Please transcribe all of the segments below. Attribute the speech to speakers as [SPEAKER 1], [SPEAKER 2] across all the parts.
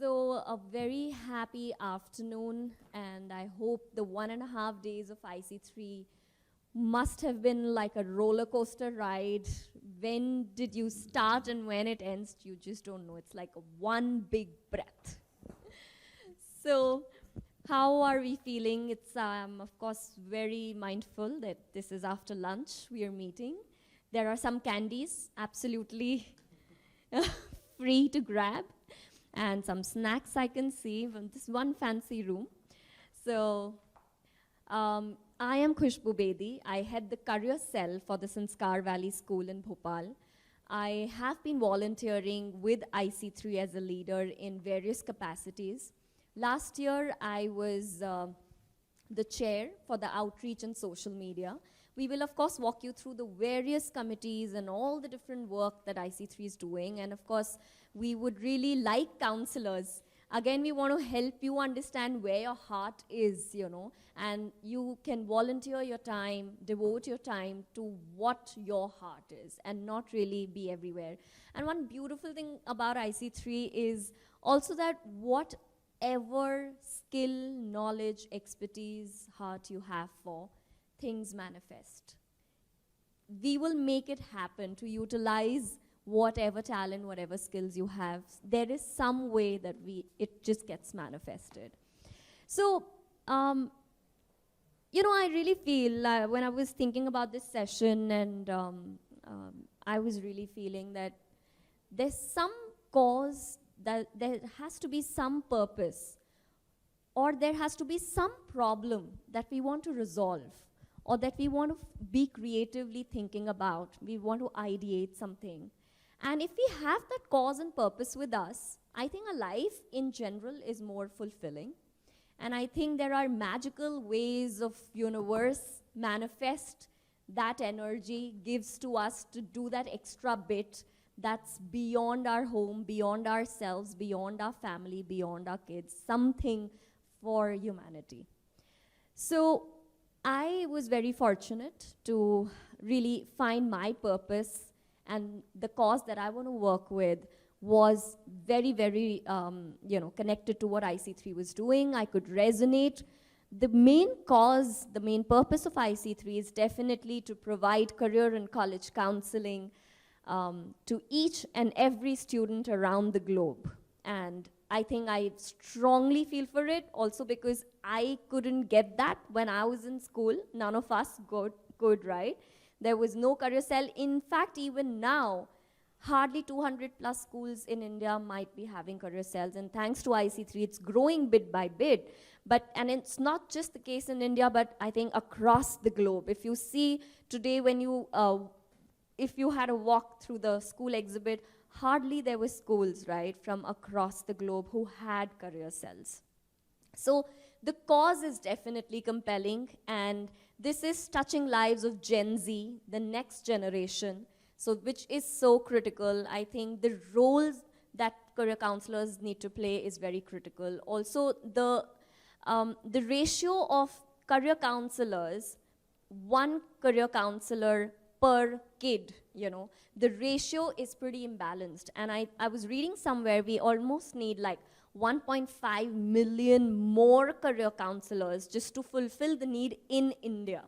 [SPEAKER 1] So a very happy afternoon, and I hope the 1.5 days of IC3 must have been like a roller coaster ride. When did you start and when it ends, you just don't know. It's like a one big breath. So how are we feeling? It's of course very mindful that this is after lunch we are meeting. There are some candies, absolutely free to grab, and some snacks I can see from this one fancy room. So I am Khushboo Bedi. I head the career cell for the Sanskar Valley School in Bhopal. I have been volunteering with IC3 as a leader in various capacities. Last year, I was the chair for the outreach and social media. We will, of course, walk you through the various committees and all the different work that IC3 is doing. And of course, we would really like counselors. Again, we want to help you understand where your heart is, and you can volunteer your time, devote your time to what your heart is, and not really be everywhere. And one beautiful thing about IC3 is also that whatever skill, knowledge, expertise, heart you have for, things manifest. We will make it happen to utilize whatever talent, whatever skills you have. There is some way that it just gets manifested. So, I really feel when I was thinking about this session, and I was really feeling that there's some cause, that there has to be some purpose, or there has to be some problem that we want to resolve, or that we want to be creatively thinking about. We want to ideate something. And if we have that cause and purpose with us, I think a life in general is more fulfilling. And I think there are magical ways of universe manifest that energy, gives to us to do that extra bit that's beyond our home, beyond ourselves, beyond our family, beyond our kids, something for humanity. So I was very fortunate to really find my purpose, and the cause that I want to work with was very, very connected to what IC3 was doing. I could resonate. The main cause, the main purpose of IC3 is definitely to provide career and college counseling to each and every student around the globe. And I think I strongly feel for it, also because I couldn't get that when I was in school. None of us could, right? There was no career cell. In fact, even now, hardly 200 plus schools in India might be having career cells. And thanks to IC3, it's growing bit by bit. And it's not just the case in India, but I think across the globe. If you see today, when if you had a walk through the school exhibit, hardly there were schools, right, from across the globe who had career cells. So the cause is definitely compelling, and this is touching lives of Gen Z, the next generation, so which is so critical. I think the roles that career counselors need to play is very critical. Also, the ratio of career counselors, one career counselor per kid, the ratio is pretty imbalanced. And I was reading somewhere we almost need like 1.5 million more career counselors just to fulfill the need in India.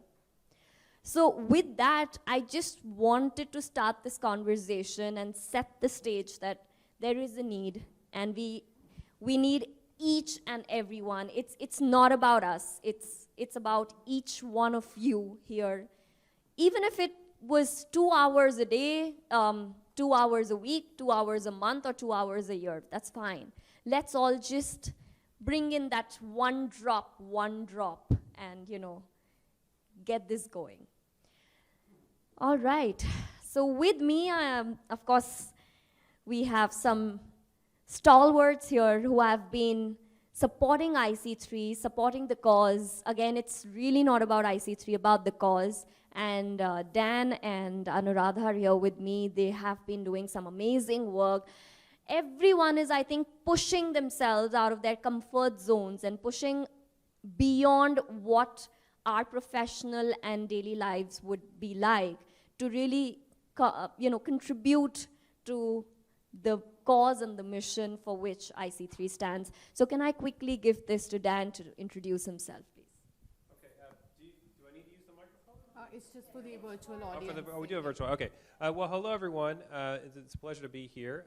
[SPEAKER 1] So with that, I just wanted to start this conversation and set the stage that there is a need, and we need each and everyone. It's not about us. It's about each one of you here. Even if it was 2 hours a day, 2 hours a week, 2 hours a month, or 2 hours a year, that's fine. Let's all just bring in that one drop, and get this going. All right, so with me, of course, we have some stalwarts here who have been supporting IC3, supporting the cause. Again, it's really not about IC3, about the cause. And Dan and Anuradha are here with me. They have been doing some amazing work. Everyone is, I think, pushing themselves out of their comfort zones and pushing beyond what our professional and daily lives would be like to really, contribute to the cause and the mission for which IC3 stands. So can I quickly give this to Dan to introduce himself, please?
[SPEAKER 2] Okay, do I need to use the microphone?
[SPEAKER 3] It's just for the virtual audience.
[SPEAKER 2] We do a virtual, okay. Well, hello everyone. It's a pleasure to be here.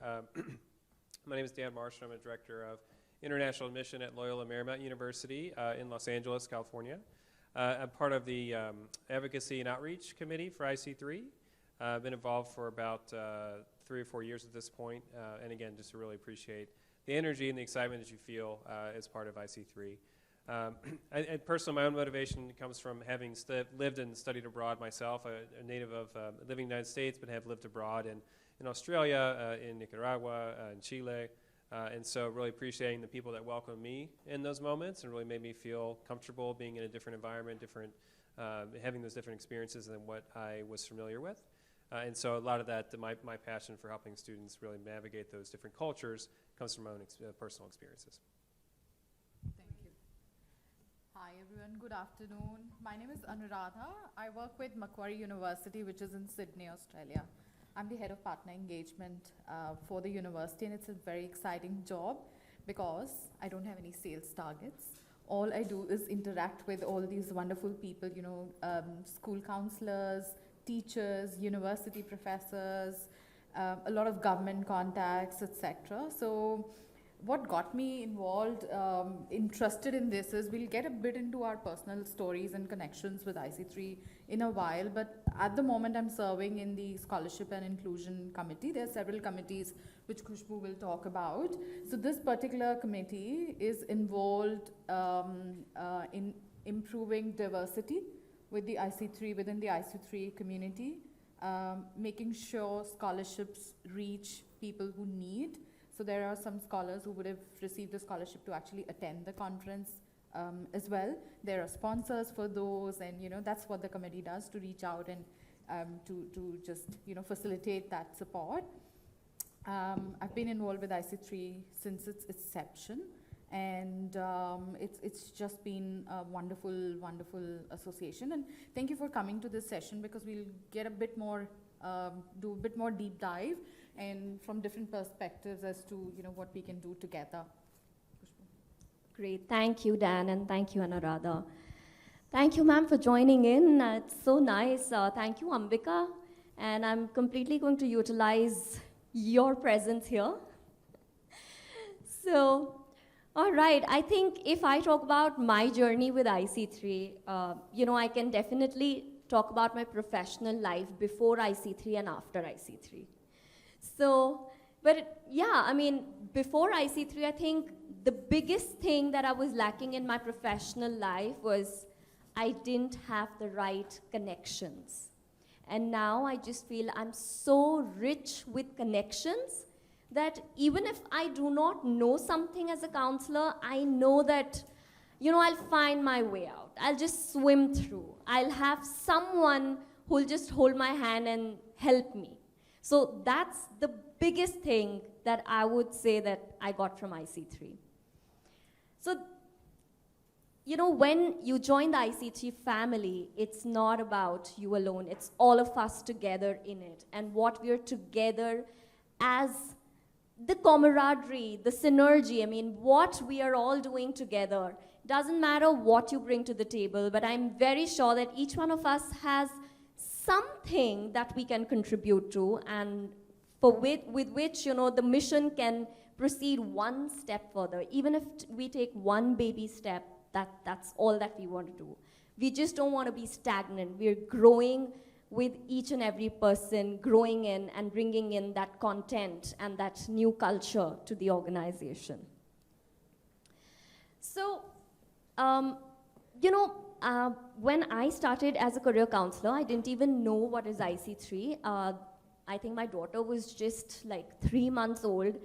[SPEAKER 2] My name is Dan Marschner. I'm a director of international admission at Loyola Marymount University in Los Angeles, California. I'm part of the Advocacy and Outreach Committee for IC3. I've been involved for about 3 or 4 years at this point, and again, just to really appreciate the energy and the excitement that you feel as part of IC3. And personally, my own motivation comes from having lived and studied abroad myself, a native of living in the United States, but have lived abroad in Australia, in Nicaragua, in Chile, and so really appreciating the people that welcomed me in those moments and really made me feel comfortable being in a different environment, having those different experiences than what I was familiar with. And so a lot of that, my passion for helping students really navigate those different cultures comes from my own personal experiences.
[SPEAKER 3] Thank you. Hi everyone, good afternoon. My name is Anuradha. I work with Macquarie University, which is in Sydney, Australia. I'm the head of partner engagement for the university, and it's a very exciting job because I don't have any sales targets. All I do is interact with all these wonderful people, you know, school counselors, teachers, university professors, a lot of government contacts, etc. So what got me involved, interested in this is we'll get a bit into our personal stories and connections with IC3 in a while, but at the moment I'm serving in the Scholarship and Inclusion Committee. There are several committees which Khushboo will talk about. So this particular committee is involved in improving diversity with the IC3, within the IC3 community, making sure scholarships reach people who need. So there are some scholars who would have received a scholarship to actually attend the conference as well. There are sponsors for those, and you know that's what the committee does, to reach out and to just facilitate that support. I've been involved with IC3 since its inception, and it's just been a wonderful, wonderful association. And thank you for coming to this session, because we'll get a bit more, do a bit more deep dive and from different perspectives as to what we can do together.
[SPEAKER 1] Great, thank you, Dan, and thank you, Anuradha. Thank you, ma'am, for joining in. It's so nice. Thank you, Ambika, and I'm completely going to utilize your presence here. So, all right, I think if I talk about my journey with IC3, I can definitely talk about my professional life before IC3 and after IC3. So, but yeah, I mean, before IC3, I think the biggest thing that I was lacking in my professional life was I didn't have the right connections. And now I just feel I'm so rich with connections that even if I do not know something as a counselor, I know that, I'll find my way out. I'll just swim through. I'll have someone who'll just hold my hand and help me. So that's the biggest thing that I would say that I got from IC3. So, when you join the IC3 family, it's not about you alone. It's all of us together in it. And what we're together as the camaraderie, the synergy, what we are all doing together. Doesn't matter what you bring to the table, but I'm very sure that each one of us has something that we can contribute to, and with which the mission can proceed one step further. Even if we take one baby step, that's all that we want to do. We just don't want to be stagnant. We're growing with each and every person, growing in and bringing in that content and that new culture to the organization. So, when I started as a career counselor, I didn't even know what is IC3. I think my daughter was just like 3 months old,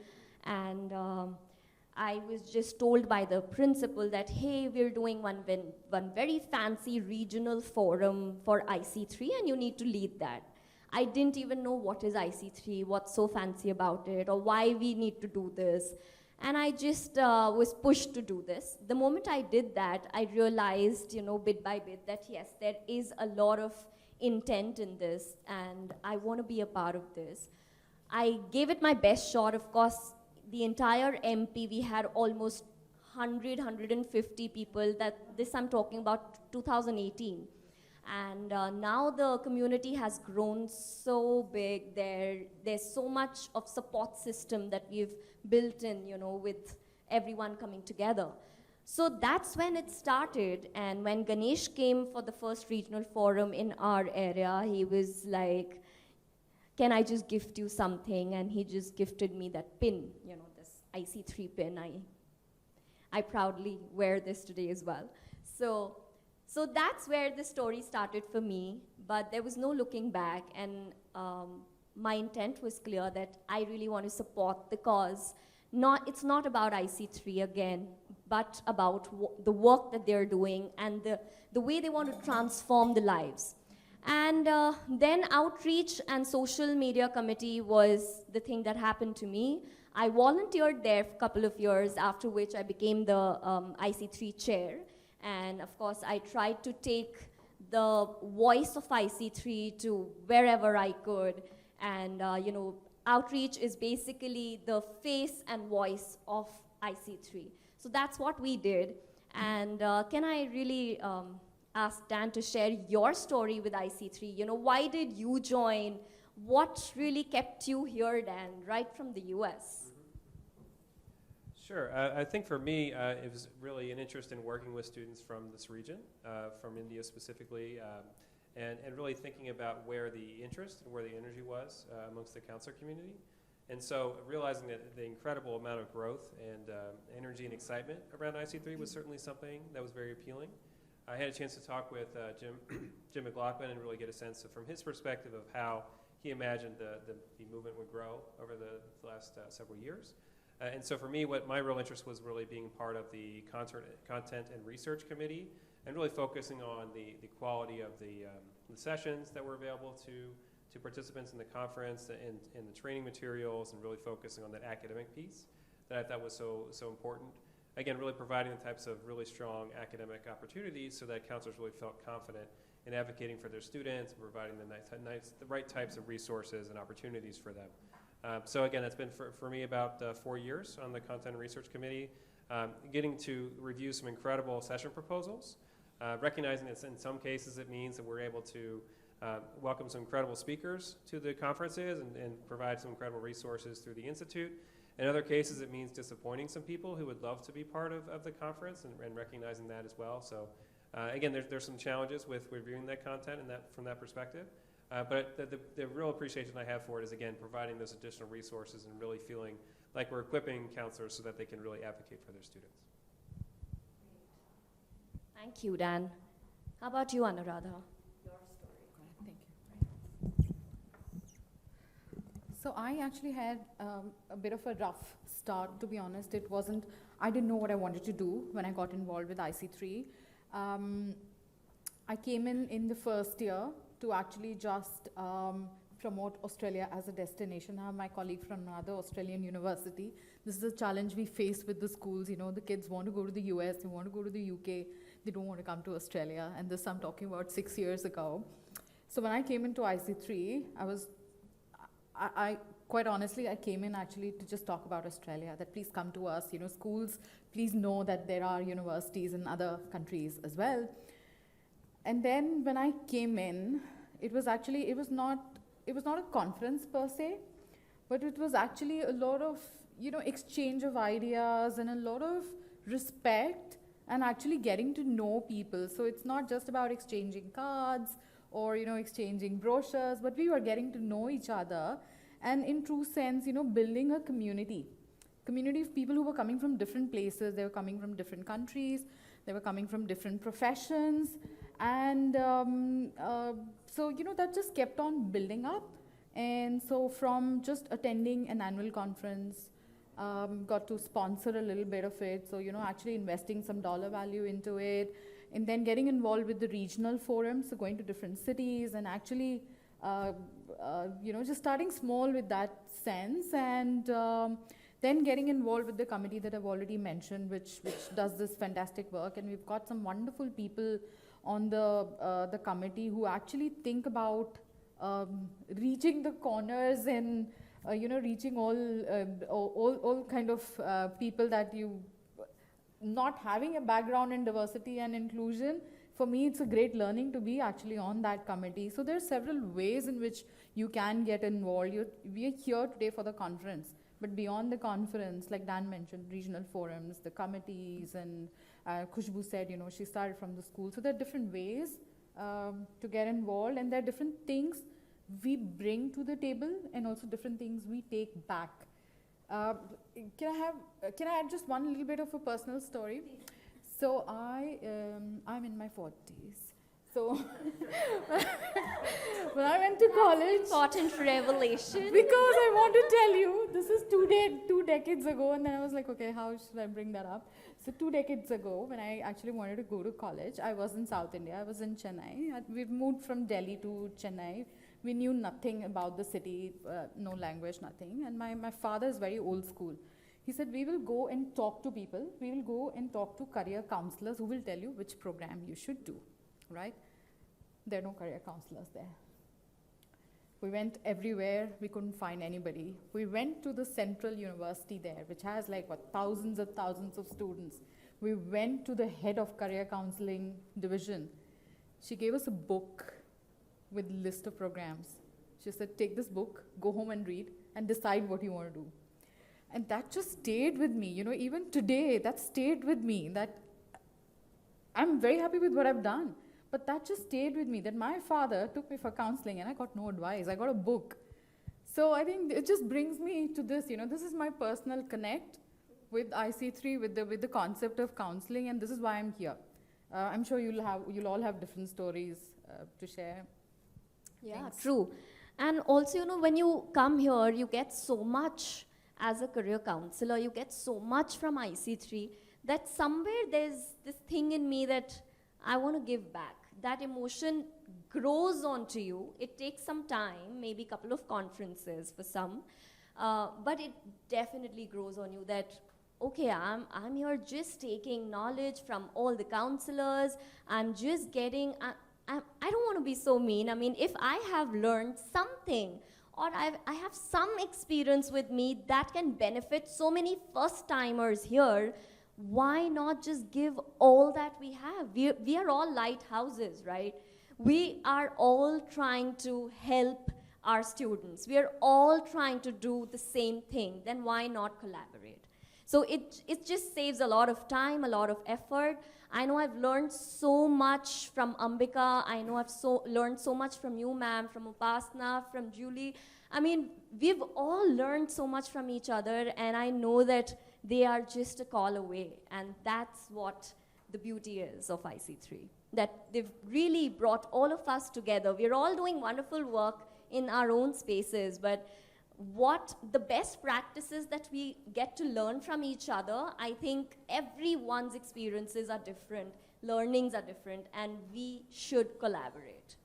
[SPEAKER 1] and I was just told by the principal that, hey, we're doing one very fancy regional forum for IC3, and you need to lead that. I didn't even know what is IC3, what's so fancy about it, or why we need to do this. And I just was pushed to do this. The moment I did that, I realized, bit by bit, that yes, there is a lot of intent in this, and I want to be a part of this. I gave it my best shot. Of course, the entire MP, we had almost 150 people. This I'm talking about 2018. And now the community has grown so big. There's so much of support system that we've built in, with everyone coming together. So that's when it started. And when Ganesh came for the first regional forum in our area, he was like, can I just gift you something? And he just gifted me that pin, this IC3 pin. I proudly wear this today as well. So that's where the story started for me, but there was no looking back, and my intent was clear that I really want to support the cause. It's not about IC3 again, but about the work that they're doing and the way they want to transform the lives. And then outreach and social media committee was the thing that happened to me. I volunteered there for a couple of years, after which I became the IC3 chair. And of course, I tried to take the voice of IC3 to wherever I could. And outreach is basically the face and voice of IC3. So that's what we did. And can I really ask Dan to share your story with IC3? Why did you join? What really kept you here, Dan, right from the US?
[SPEAKER 2] Sure. I think for me, it was really an interest in working with students from this region, from India specifically, and really thinking about where the interest and where the energy was amongst the counselor community. And so realizing that the incredible amount of growth and energy and excitement around IC3 was certainly something that was very appealing. I had a chance to talk with Jim McLaughlin and really get a sense from his perspective of how he imagined the movement would grow over the last several years. And so for me, what my real interest was really being part of the content and research committee and really focusing on the quality of the sessions that were available to participants in the conference and the training materials, and really focusing on that academic piece that I thought was so important. Again, really providing the types of really strong academic opportunities so that counselors really felt confident in advocating for their students and providing them the right types of resources and opportunities for them. So again, that's been for me about 4 years on the Content and Research Committee, getting to review some incredible session proposals, recognizing that in some cases it means that we're able to welcome some incredible speakers to the conferences and provide some incredible resources through the Institute. In other cases, it means disappointing some people who would love to be part of the conference, and recognizing that as well. So again, there's some challenges with reviewing that content and from that perspective. But the real appreciation I have for it is, again, providing those additional resources and really feeling like we're equipping counselors so that they can really advocate for their students.
[SPEAKER 1] Thank you, Dan. How about you, Anuradha? Your story.
[SPEAKER 3] Thank you. So I actually had a bit of a rough start, to be honest. I didn't know what I wanted to do when I got involved with IC3. I came in the first year to actually just promote Australia as a destination. I have my colleague from another Australian university. This is a challenge we face with the schools. The kids want to go to the US, they want to go to the UK, they don't want to come to Australia. And this I'm talking about 6 years ago. So when I came into IC3, I quite honestly, I came in actually to just talk about Australia, that please come to us, schools, please know that there are universities in other countries as well. And then when I came in, it was not a conference per se, but it was actually a lot of, exchange of ideas and a lot of respect and actually getting to know people. So it's not just about exchanging cards or, exchanging brochures, but we were getting to know each other and in true sense, building a community of people who were coming from different places. They were coming from different countries. They were coming from different professions. And so, that just kept on building up. And so from just attending an annual conference, got to sponsor a little bit of it. So, actually investing some dollar value into it. And then getting involved with the regional forums, so going to different cities and actually, just starting small with that sense. And then getting involved with the committee that I've already mentioned, which does this fantastic work. And we've got some wonderful people on the committee who actually think about reaching the corners in reaching all kind of people that you, not having a background in diversity and inclusion, for me it's a great learning to be actually on that committee. So there are several ways in which you can get involved. We are here today for the conference, but beyond the conference, like Dan mentioned, regional forums, the committees, and Khushboo said, she started from the school. So there are different ways to get involved, and there are different things we bring to the table and also different things we take back. Can I add just one little bit of a personal story? So I'm in my 40s. So when I went to college,
[SPEAKER 1] Important revelation.
[SPEAKER 3] because I want to tell you, this is 2 decades ago, and then I was like, okay, how should I bring that up? So 2 decades ago, when I actually wanted to go to college, I was in South India, I was in Chennai. We've moved from Delhi to Chennai. We knew nothing about the city, no language, nothing. And my father is very old school. He said, we will go and talk to people. We will go and talk to career counselors who will tell you which program you should do, right? There are no career counselors there. We went everywhere. We couldn't find anybody. We went to the central university there, which has like thousands of students. We went to the head of career counseling division. She gave us a book with list of programs. She said, take this book, go home and read, and decide what you want to do. And that just stayed with me. Even today, that stayed with me. That I'm very happy with what I've done. But that just stayed with me, that my father took me for counseling and I got no advice. I got a book. So I think it just brings me to this, this is my personal connect with IC3, with the concept of counseling, and this is why I'm here. I'm sure you'll all have different stories to share.
[SPEAKER 1] Yeah,
[SPEAKER 3] Thanks.
[SPEAKER 1] true. And also, when you come here, you get so much as a career counselor, you get so much from IC3 that somewhere there's this thing in me that I want to give back. That emotion grows onto you. It takes some time, maybe a couple of conferences for some, but it definitely grows on you that, okay, I'm here just taking knowledge from all the counselors. I'm just getting, I don't want to be so mean. I mean, if I have learned something or I have some experience with me that can benefit so many first-timers here, why not just give all that we have? We are all lighthouses, right? We are all trying to help our students. We are all trying to do the same thing. Then why not collaborate? So it just saves a lot of time, a lot of effort. I know I've learned so much from Ambika. I know I've learned so much from you, ma'am, from Upasna, from Julie. I mean, we've all learned so much from each other, and I know that they are just a call away. And that's what the beauty is of IC3, that they've really brought all of us together. We're all doing wonderful work in our own spaces, but what the best practices that we get to learn from each other, I think everyone's experiences are different, learnings are different, and we should collaborate.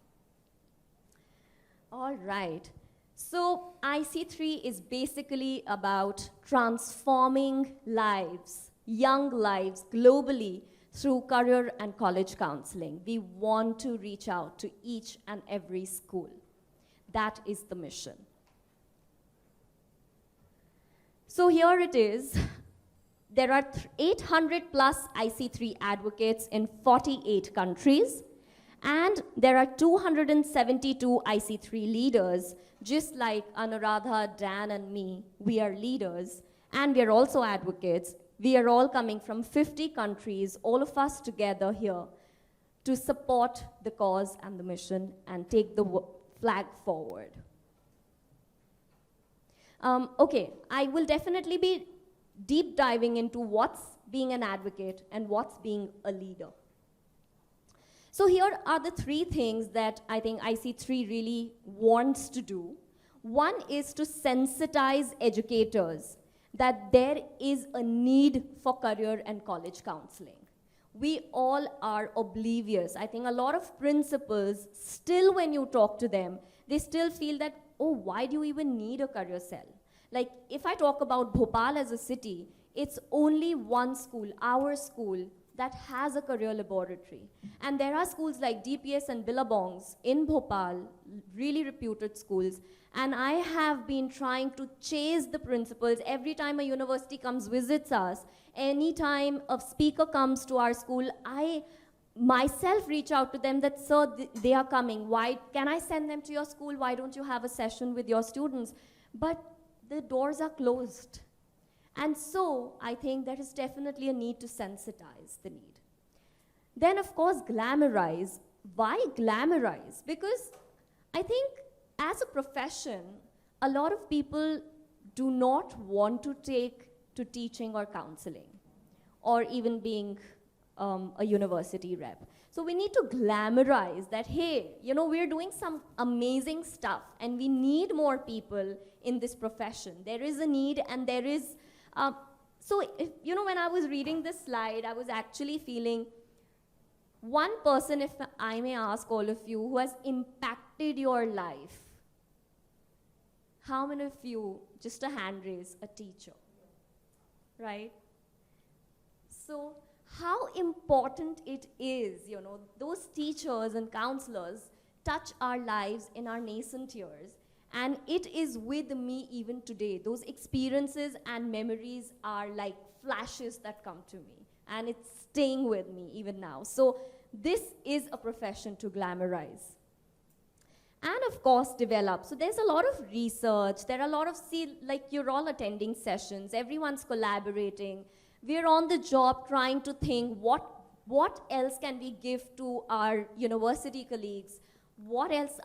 [SPEAKER 1] All right. So IC3 is basically about transforming lives, young lives globally through career and college counseling. We want to reach out to each and every school. That is the mission. So here it is. There are 800 plus IC3 advocates in 48 countries, and there are 272 IC3 leaders. Just like Anuradha, Dan, and me, we are leaders, and we are also advocates. We are all coming from 50 countries, all of us together here to support the cause and the mission and take the flag forward. Okay, I will definitely be deep diving into what's being an advocate and what's being a leader. So here are the 3 things that I think IC3 really wants to do. One is to sensitize educators that there is a need for career and college counseling. We all are oblivious. I think a lot of principals, still when you talk to them, they still feel that, oh, why do you even need a career cell? Like, if I talk about Bhopal as a city, it's only one school, our school, that has a career laboratory. And there are schools like DPS and Billabongs in Bhopal, really reputed schools. And I have been trying to chase the principals every time a university comes visits us. Anytime a speaker comes to our school, I myself reach out to them that, sir, they are coming. Why can I send them to your school? Why don't you have a session with your students? But the doors are closed. And so I think there is definitely a need to sensitize the need. Then, of course, glamorize. Why glamorize? Because I think as a profession, a lot of people do not want to take to teaching or counseling, or even being a university rep. So we need to glamorize that, hey, we're doing some amazing stuff and we need more people in this profession. There is a need, and there is, so if, when I was reading this slide, I was actually feeling one person, if I may ask all of you, who has impacted your life. How many of you, just a hand raise, a teacher, right? So how important it is, those teachers and counselors touch our lives in our nascent years. And it is with me even today. Those experiences and memories are like flashes that come to me. And it's staying with me even now. So this is a profession to glamorize. And of course, develop. So there's a lot of research. There are a lot of, you're all attending sessions. Everyone's collaborating. We're on the job trying to think what else can we give to our university colleagues? What else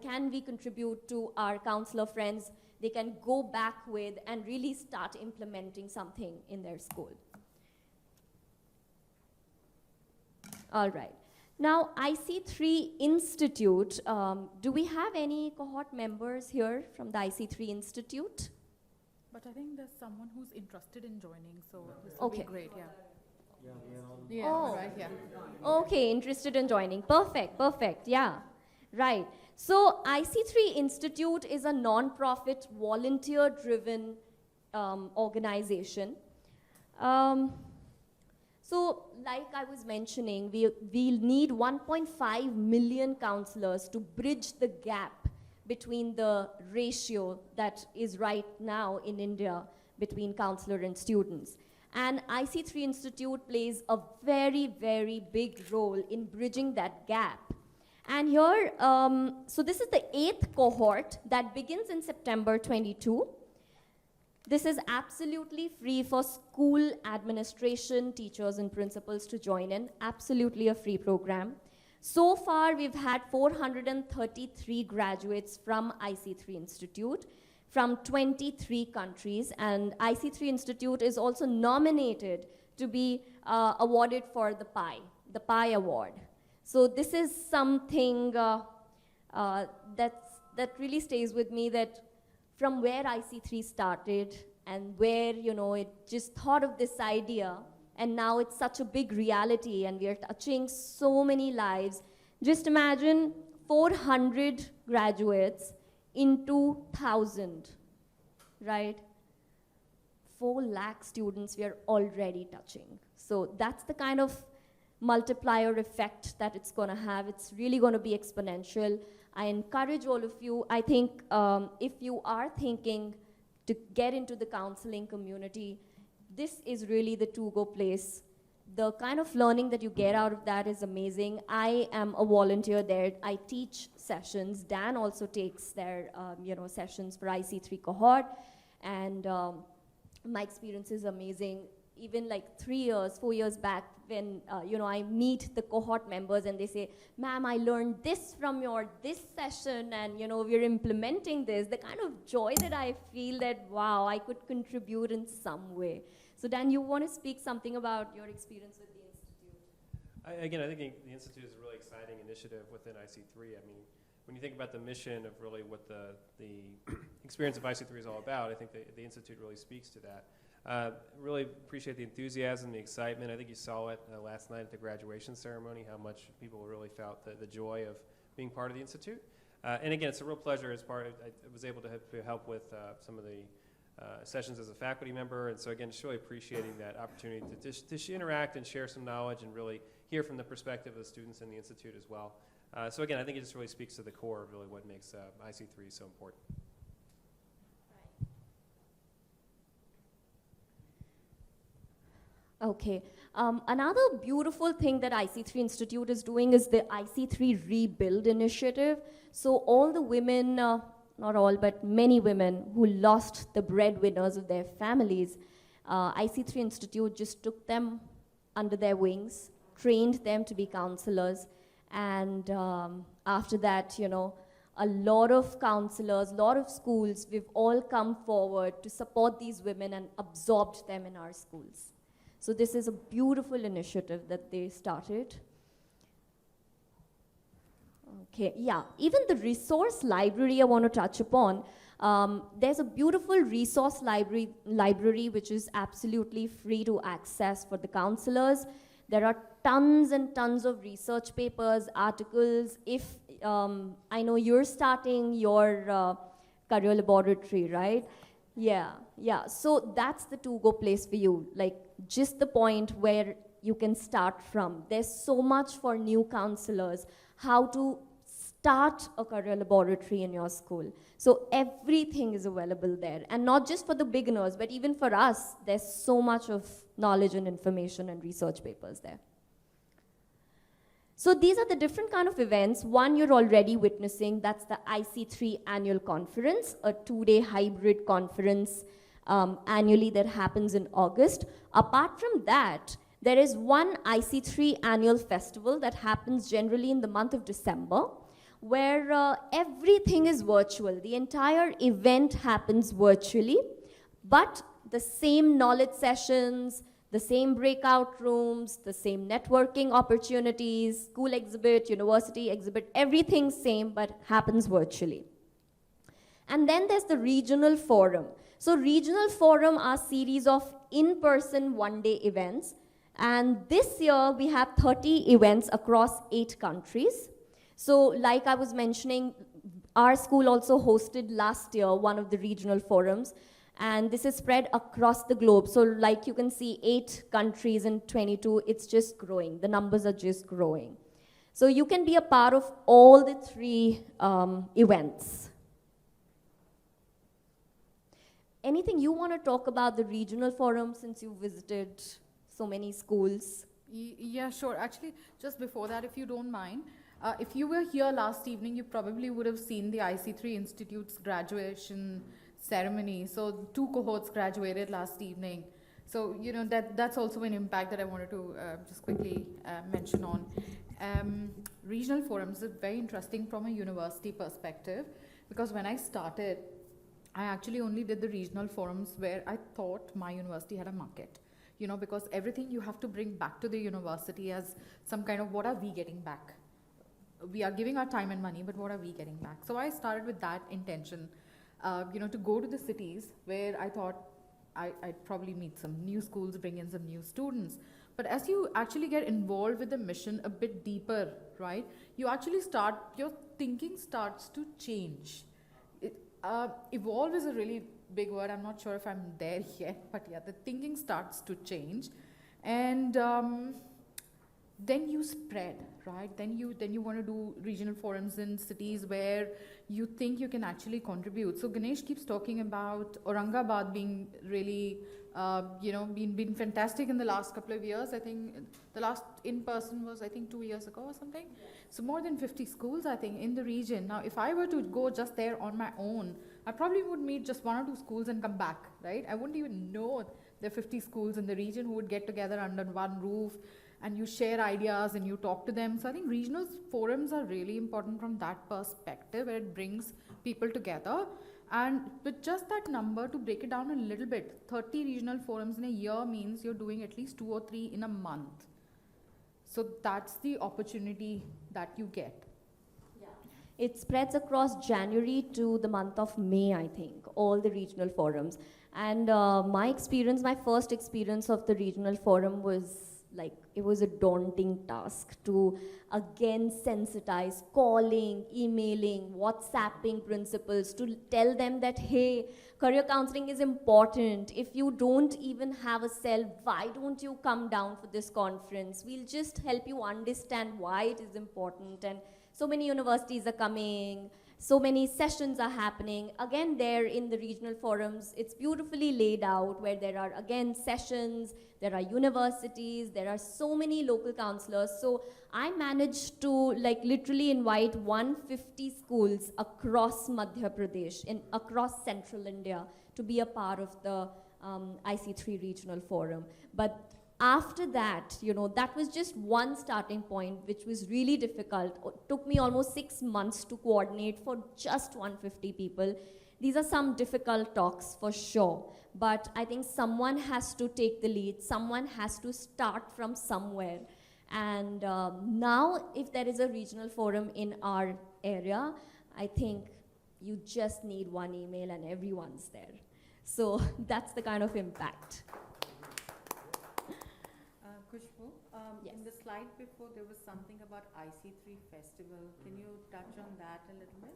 [SPEAKER 1] can we contribute to our counselor friends they can go back with and really start implementing something in their school? All right. Now, IC3 Institute, do we have any cohort members here from the IC3 Institute?
[SPEAKER 3] But I think there's someone who's interested in joining, so this would be great, yeah. Yeah, right, yeah.
[SPEAKER 1] Okay, interested in joining. Perfect, yeah. Right. So IC3 Institute is a non-profit, volunteer-driven organization. So like I was mentioning, we'll need 1.5 million counselors to bridge the gap between the ratio that is right now in India between counselor and students. And IC3 Institute plays a very, very big role in bridging that gap. And here, so this is the 8th cohort that begins in September 22. This is absolutely free for school administration, teachers, and principals to join in. Absolutely a free program. So far, we've had 433 graduates from IC3 Institute from 23 countries. And IC3 Institute is also nominated to be awarded for the PI Award. So this is something that really stays with me, that from where IC3 started and where, it just thought of this idea, and now it's such a big reality and we are touching so many lives. Just imagine 400 graduates into 1,000, right? 4 lakh students we are already touching. So that's the kind of multiplier effect that it's gonna have. It's really gonna be exponential. I encourage all of you, I think if you are thinking to get into the counseling community, this is really the to-go place. The kind of learning that you get out of that is amazing. I am a volunteer there. I teach sessions. Dan also takes their sessions for IC3 cohort, and my experience is amazing. Even like 3 years, 4 years back, when I meet the cohort members and they say, ma'am, I learned this from this session, and we're implementing this, the kind of joy that I feel that, wow, I could contribute in some way. So Dan, you want to speak something about your experience with the Institute?
[SPEAKER 2] I think the Institute is a really exciting initiative within IC3. I mean, when you think about the mission of really what the experience of IC3 is all about, I think the Institute really speaks to that. Really appreciate the enthusiasm, the excitement. I think you saw it last night at the graduation ceremony, how much people really felt the joy of being part of the Institute. And again, it's a real pleasure as part of, I was able to help with some of the sessions as a faculty member, and so again, just really appreciating that opportunity to interact and share some knowledge and really hear from the perspective of the students in the Institute as well. So again, I think it just really speaks to the core of really what makes IC3 so important.
[SPEAKER 1] Okay. Another beautiful thing that IC3 Institute is doing is the IC3 Rebuild initiative. So all the women, not all, but many women who lost the breadwinners of their families, IC3 Institute just took them under their wings, trained them to be counselors, and after that, you know, a lot of counselors, a lot of schools, we've all come forward to support these women and absorbed them in our schools. So this is a beautiful initiative that they started. Okay, yeah, even the resource library I want to touch upon. There's a beautiful resource library which is absolutely free to access for the counselors. There are tons and tons of research papers, articles. If I know you're starting your career laboratory, right? Yeah, yeah. So that's the to-go place for you. Like just the point where you can start from. There's so much for new counselors, how to start a career laboratory in your school. So everything is available there. And not just for the beginners, but even for us, there's so much of knowledge and information and research papers there. So these are the different kind of events. One you're already witnessing, that's the IC3 Annual Conference, a 2-day hybrid conference annually that happens in August. Apart from that, there is one IC3 Annual Festival that happens generally in the month of December, where everything is virtual. The entire event happens virtually, but the same knowledge sessions, the same breakout rooms, the same networking opportunities, school exhibit, university exhibit, everything same, but happens virtually. And then there's the Regional Forum. So Regional Forum are series of in-person one-day events. And this year, we have 30 events across 8 countries. So like I was mentioning, our school also hosted last year one of the regional forums. And this is spread across the globe. So like you can see, 8 countries in 22, it's just growing. The numbers are just growing. So you can be a part of all the 3 events. Anything you want to talk about the regional forum since you visited so many schools?
[SPEAKER 3] Yeah, sure. Actually, just before that, if you don't mind, if you were here last evening, you probably would have seen the IC3 Institute's graduation ceremony. So 2 cohorts graduated last evening. So, you know, that's also an impact that I wanted to just quickly mention on. Regional forums are very interesting from a university perspective, because when I started, I actually only did the regional forums where I thought my university had a market. You know, because everything you have to bring back to the university as some kind of, what are we getting back? We are giving our time and money, but what are we getting back? So I started with that intention. You know, to go to the cities where I thought I'd probably meet some new schools, bring in some new students. But as you actually get involved with the mission a bit deeper, right, you actually start, your thinking starts to change. Evolve is a really big word. I'm not sure if I'm there yet, but yeah, the thinking starts to change. And then you spread, right? Then you want to do regional forums in cities where you think you can actually contribute. So Ganesh keeps talking about Aurangabad being really, you know, been fantastic in the last couple of years. I think the last in-person was, I think, 2 years ago or something. So more than 50 schools, I think, in the region. Now, if I were to go just there on my own, I probably would meet just 1 or 2 schools and come back, right? I wouldn't even know there are 50 schools in the region who would get together under one roof, and you share ideas and you talk to them. So I think regional forums are really important from that perspective, where it brings people together. And with just that number, to break it down a little bit, 30 regional forums in a year means you're doing at least 2 or 3 in a month. So that's the opportunity that you get.
[SPEAKER 1] Yeah. It spreads across January to the month of May, I think, all the regional forums. And my first experience of the regional forum was like, it was a daunting task to again sensitize, calling, emailing, WhatsApping principals to tell them that, hey, career counseling is important. If you don't even have a cell, why don't you come down for this conference? We'll just help you understand why it is important. And so many universities are coming, so many sessions are happening. Again, there in the regional forums, it's beautifully laid out where there are, again, sessions, there are universities, there are so many local counselors. So I managed to, like, literally invite 150 schools across Madhya Pradesh, across central India, to be a part of the IC3 Regional Forum. But after that, you know, that was just one starting point, which was really difficult. It took me almost 6 months to coordinate for just 150 people. These are some difficult talks for sure, but I think someone has to take the lead. Someone has to start from somewhere. And now, if there is a regional forum in our area, I think you just need one email and everyone's there. So that's the kind of impact.
[SPEAKER 3] Khushboo,
[SPEAKER 1] Yes.
[SPEAKER 3] in the slide before there was something about IC3 Festival. Can you touch on that a little bit?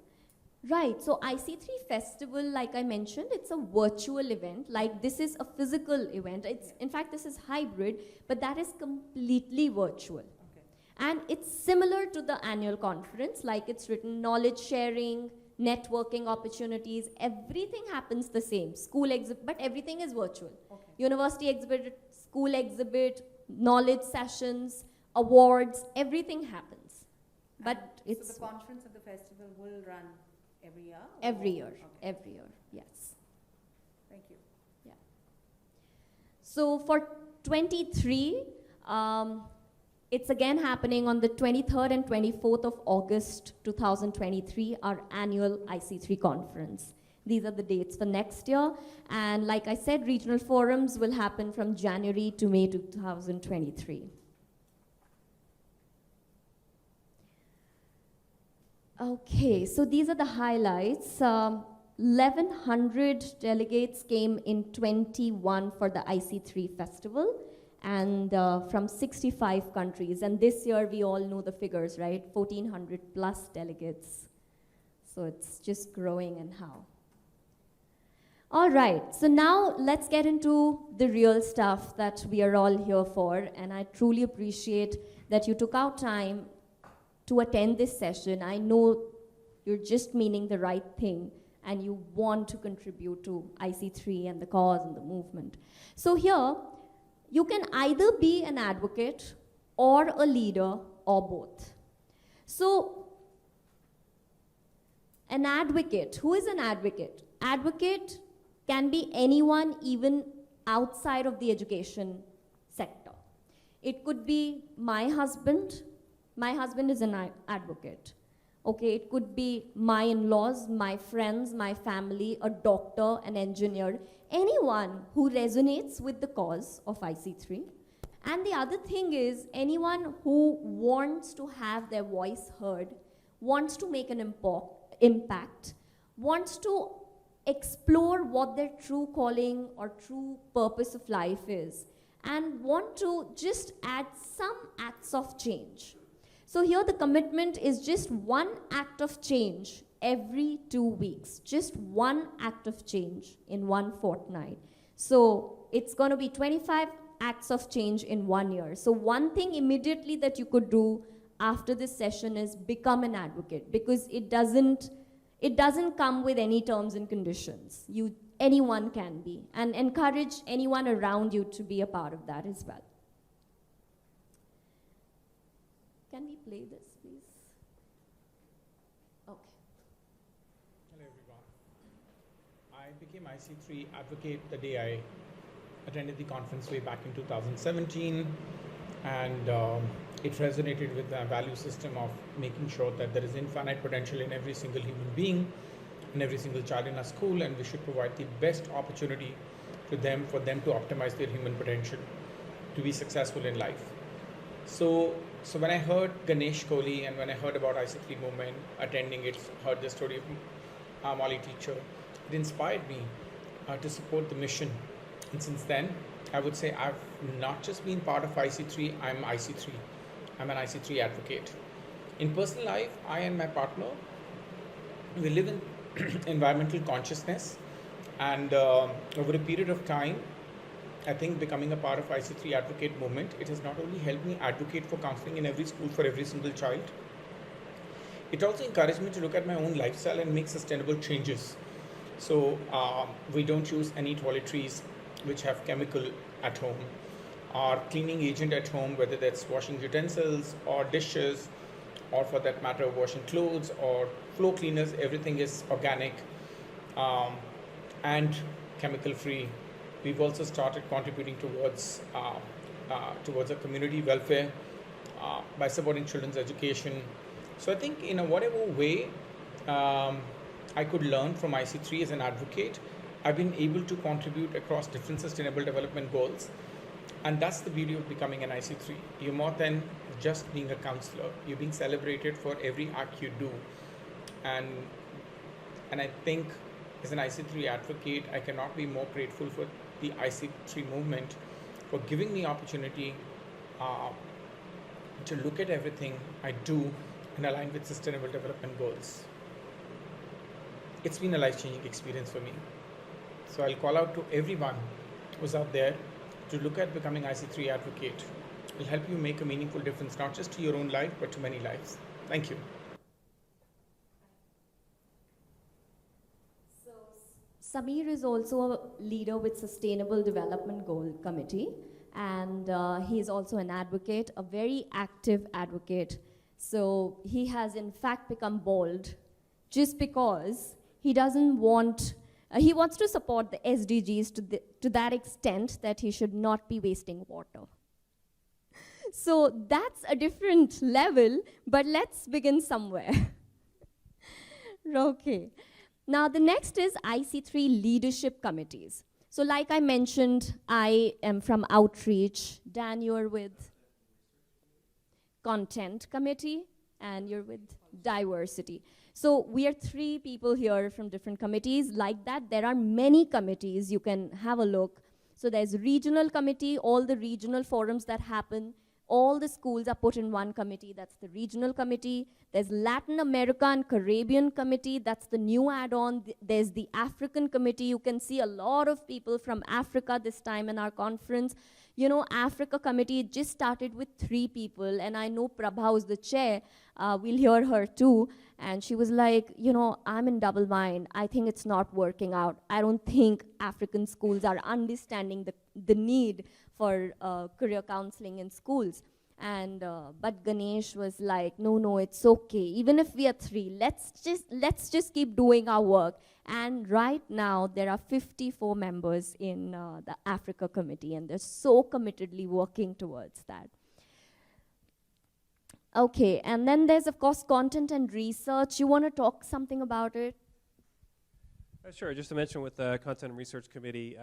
[SPEAKER 1] Right, so IC3 Festival, like I mentioned, it's a virtual event. Like, this is a physical event. It's, in fact, this is hybrid, but that is completely virtual.
[SPEAKER 3] Okay.
[SPEAKER 1] And it's similar to the annual conference, like it's written knowledge sharing, networking opportunities, everything happens the same. School exhibit, but everything is virtual.
[SPEAKER 3] Okay.
[SPEAKER 1] University exhibit, school exhibit, knowledge sessions, awards, everything happens. But
[SPEAKER 3] And
[SPEAKER 1] it's
[SPEAKER 3] so the conference and the festival will run every year?
[SPEAKER 1] every year,
[SPEAKER 3] Okay.
[SPEAKER 1] every year, yes.
[SPEAKER 3] Thank you.
[SPEAKER 1] So for 23, it's again happening on the 23rd and 24th of August 2023, our annual IC3 conference. These are the dates for next year. And like I said, regional forums will happen from January to May 2023. Okay, so these are the highlights. 1,100 delegates came in 21 for the IC3 Festival, and from 65 countries. And this year, we all know the figures, right? 1,400 plus delegates. So it's just growing and how. All right, so now let's get into the real stuff that we are all here for. And I truly appreciate that you took out time to attend this session. I know you're just meaning the right thing and you want to contribute to IC3 and the cause and the movement. So here, you can either be an advocate or a leader or both. So, an advocate, who is an advocate? Advocate can be anyone even outside of the education sector. It could be my husband. My husband is an advocate. Okay, it could be my in-laws, my friends, my family, a doctor, an engineer, anyone who resonates with the cause of IC3. And the other thing is anyone who wants to have their voice heard, wants to make an impact, wants to explore what their true calling or true purpose of life is, and want to just add some acts of change. So here the commitment is just one act of change every 2 weeks, just one act of change in one fortnight. So it's going to be 25 acts of change in 1 year. So one thing immediately that you could do after this session is become an advocate, because it doesn't come with any terms and conditions. Anyone can be, and encourage anyone around you to be a part of that as well. Can we play this, please? Okay.
[SPEAKER 4] Hello everyone. I became IC3 advocate the day I attended the conference way back in 2017, and it resonated with the value system of making sure that there is infinite potential in every single human being and every single child in our school, and we should provide the best opportunity to them for them to optimize their human potential to be successful in life. So when I heard Ganesh Kohli and when I heard about IC3 movement, attending it, heard the story of Mali teacher, it inspired me to support the mission. And since then, I would say I've not just been part of IC3, I'm IC3. I'm an IC3 advocate. In personal life, I and my partner, we live in environmental consciousness, and over a period of time, I think becoming a part of IC3 advocate movement, it has not only helped me advocate for counseling in every school for every single child, it also encouraged me to look at my own lifestyle and make sustainable changes. So we don't use any toiletries which have chemical at home, or cleaning agent at home, whether that's washing utensils or dishes, or for that matter washing clothes or floor cleaners. Everything is organic and chemical free. We've also started contributing towards a community welfare by supporting children's education. So I think in a whatever way I could learn from IC3 as an advocate, I've been able to contribute across different sustainable development goals. And that's the beauty of becoming an IC3. You're more than just being a counselor. You're being celebrated for every act you do. And I think as an IC3 advocate, I cannot be more grateful for the IC3 movement for giving me opportunity to look at everything I do and align with sustainable development goals. It's been a life-changing experience for me. So I'll call out to everyone who's out there to look at becoming IC3 advocate. It'll help you make a meaningful difference, not just to your own life, but to many lives. Thank you.
[SPEAKER 1] So Samir is also a leader with Sustainable Development Goal Committee, and he is also an advocate, a very active advocate. So he has in fact become bold just because he doesn't want he wants to support the SDGs to that extent that he should not be wasting water. So that's a different level, but let's begin somewhere. Okay. Now the next is IC3 Leadership Committees. So like I mentioned, I am from Outreach. Dan, you're with Content Committee, and you're with Diversity. So we are 3 people here from different committees. Like that, there are many committees. You can have a look. So there's regional committee, all the regional forums that happen. All the schools are put in one committee. That's the regional committee. There's Latin America and Caribbean committee. That's the new add-on. There's the African committee. You can see a lot of people from Africa this time in our conference. You know, Africa committee just started with 3 people, and I know Prabha is the chair. We'll hear her too. And she was like, you know, I'm in double mind. I think it's not working out. I don't think African schools are understanding the need for career counseling in schools. And but Ganesh was like, no, it's okay. Even if we are 3, let's just keep doing our work. And right now, there are 54 members in the Africa Committee, and they're so committedly working towards that. Okay, and then there's, of course, content and research. You want to talk something about it?
[SPEAKER 2] Sure, just to mention with the Content and Research Committee,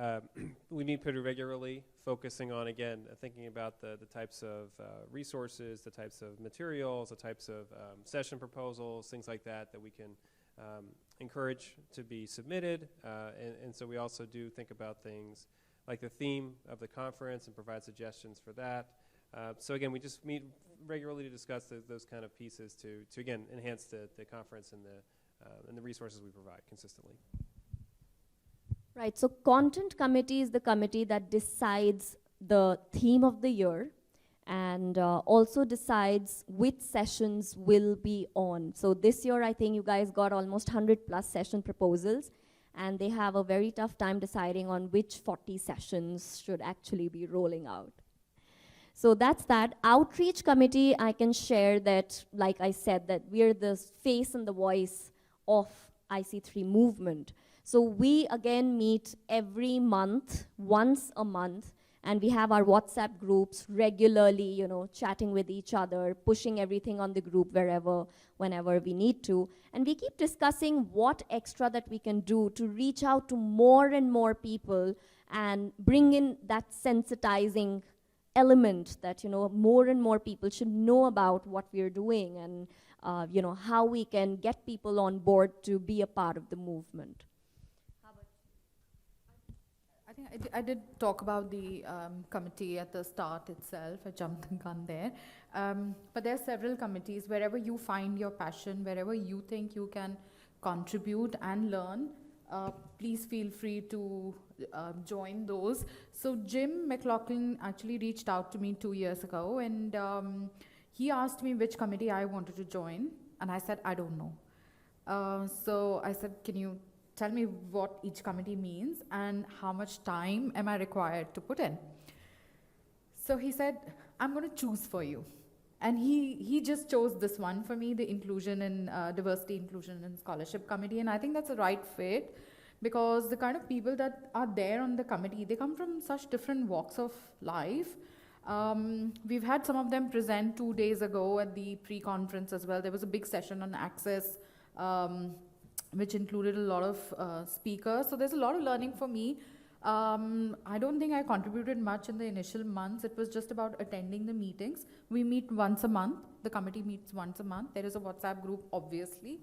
[SPEAKER 2] we meet pretty regularly, focusing on, again, thinking about the types of resources, the types of materials, the types of session proposals, things like that we can encourage to be submitted. And so we also do think about things like the theme of the conference and provide suggestions for that. So again, we just meet regularly to discuss those kind of pieces to again, enhance the conference and the resources we provide consistently.
[SPEAKER 1] Right, so content committee is the committee that decides the theme of the year and also decides which sessions will be on. So this year, I think you guys got almost 100+ session proposals, and they have a very tough time deciding on which 40 sessions should actually be rolling out. So that's that. Outreach committee, I can share that, like I said, that we're the face and the voice of IC3 movement. So we again meet every month, once a month, and we have our WhatsApp groups regularly, you know, chatting with each other, pushing everything on the group whenever we need to. And we keep discussing what extra that we can do to reach out to more and more people and bring in that sensitizing element that, you know, more and more people should know about what we're doing and, you know, how we can get people on board to be a part of the movement.
[SPEAKER 3] I think I did talk about the committee at the start itself. I jumped the gun there. But there are several committees. Wherever you find your passion, wherever you think you can contribute and learn, please feel free to join those. So Jim McLaughlin actually reached out to me 2 years ago, and he asked me which committee I wanted to join, and I said, I don't know. So I said, can you tell me what each committee means and how much time am I required to put in? So he said, I'm going to choose for you. And he just chose this one for me, the Inclusion and Diversity, Inclusion and Scholarship Committee. And I think that's a right fit, because the kind of people that are there on the committee, they come from such different walks of life. We've had some of them present 2 days ago at the pre-conference as well. There was a big session on access, which included a lot of speakers. So there's a lot of learning for me. I don't think I contributed much in the initial months. It was just about attending the meetings. We meet once a month. The committee meets once a month. There is a WhatsApp group, obviously.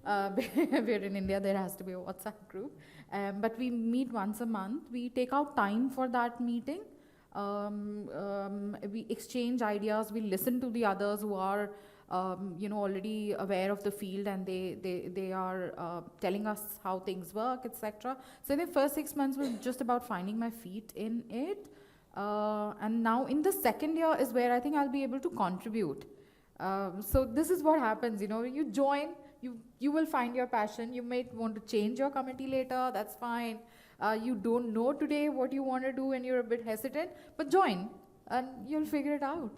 [SPEAKER 3] We're in India, there has to be a WhatsApp group. But we meet once a month. We take out time for that meeting. We exchange ideas. We listen to the others who are already aware of the field, and they are telling us how things work, etc. So the first 6 months was just about finding my feet in it. And now in the second year is where I think I'll be able to contribute. So this is what happens, you join, you will find your passion. You might want to change your committee later, that's fine. You don't know today what you want to do and you're a bit hesitant, but join and you'll figure it out.